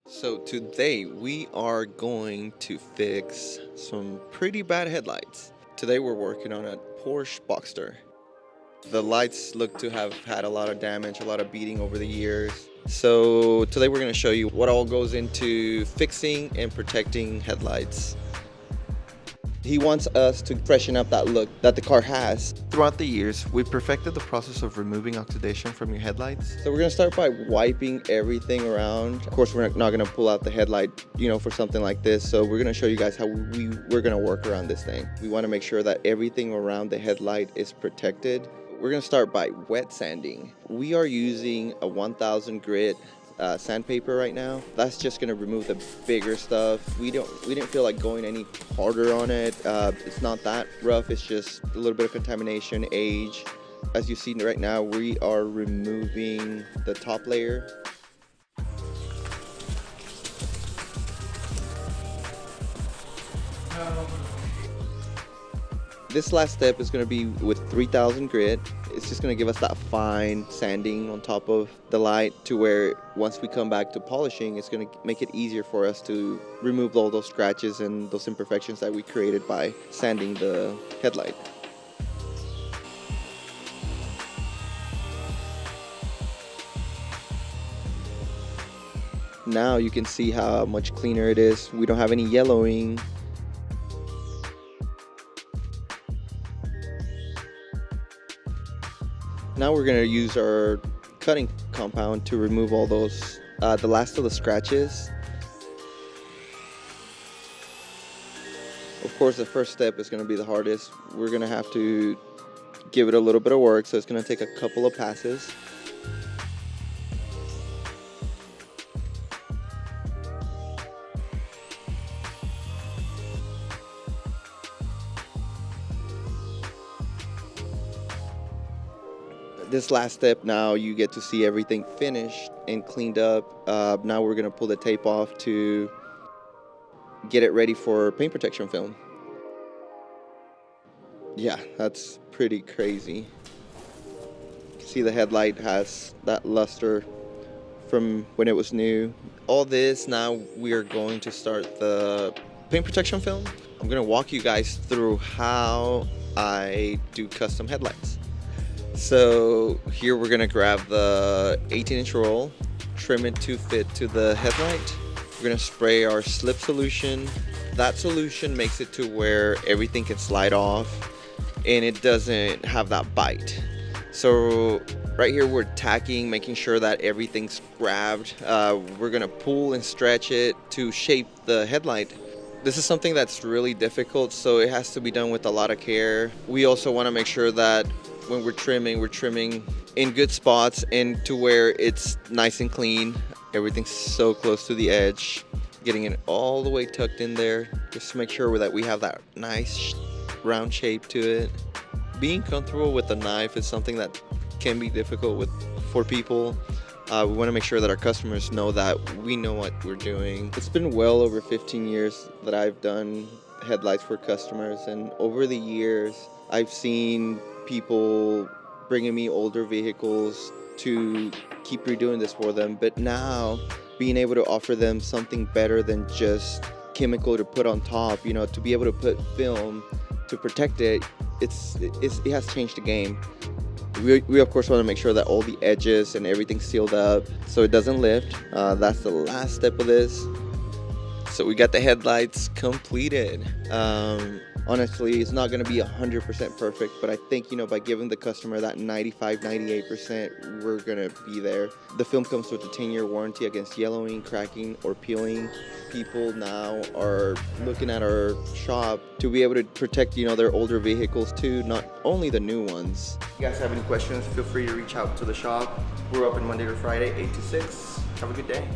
So today we are going to fix some pretty bad headlights. Today we're working on a Porsche Boxster. The lights look to have had a lot of damage, a lot of beating over the years. So today we're going to show you what all goes into fixing and protecting headlights. He wants us to freshen up that look that the car has. Throughout the years, we've perfected the process of removing oxidation from your headlights. So we're gonna start by wiping everything around. Of course, we're not gonna pull out the headlight, for something like this. So we're gonna show you guys how we're gonna work around this thing. We wanna make sure that everything around the headlight is protected. We're gonna start by wet sanding. We are using a 1000 grit sandpaper right now. That's just gonna remove the bigger stuff. We didn't feel like going any harder on it. It's not that rough. It's just a little bit of contamination, age. As you see right now, we are removing the top layer. This last step is going to be with 3000 grit. It's just going to give us that fine sanding on top of the light to where once we come back to polishing, it's going to make it easier for us to remove all those scratches and those imperfections that we created by sanding the headlight. Now you can see how much cleaner it is. We don't have any yellowing. Now we're going to use our cutting compound to remove all those, the last of the scratches. Of course, the first step is going to be the hardest. We're going to have to give it a little bit of work, so it's going to take a couple of passes. This last step, now you get to see everything finished and cleaned up. Now we're going to pull the tape off to get it ready for paint protection film. Yeah, that's pretty crazy. You can see the headlight has that luster from when it was new. All this, now we are going to start the paint protection film. I'm going to walk you guys through how I do custom headlights. So here we're gonna grab the 18-inch roll, trim it to fit to the headlight. We're gonna spray our slip solution. That solution makes it to where everything can slide off and it doesn't have that bite. So right here we're tacking, making sure that everything's grabbed. We're gonna pull and stretch it to shape the headlight. This is something that's really difficult, so it has to be done with a lot of care. We also wanna make sure that when we're trimming in good spots and to where it's nice and clean. Everything's so close to the edge, getting it all the way tucked in there just to make sure that we have that nice round shape to it. Being comfortable with the knife is something that can be difficult for people. We want to make sure that our customers know that we know what we're doing. It's been well over 15 years that I've done headlights for customers, and over the years I've seen people bringing me older vehicles to keep redoing this for them, but now being able to offer them something better than just chemical to put on top, to be able to put film to protect it, it has changed the game. We of course want to make sure that all the edges and everything's sealed up so it doesn't lift. That's the last step of this. So we got the headlights completed. Honestly, it's not going to be 100% perfect, but I think, by giving the customer that 95, 98%, we're going to be there. The film comes with a 10-year warranty against yellowing, cracking, or peeling. People now are looking at our shop to be able to protect, their older vehicles too, not only the new ones. If you guys have any questions, feel free to reach out to the shop. We're open Monday to Friday, 8 to 6. Have a good day.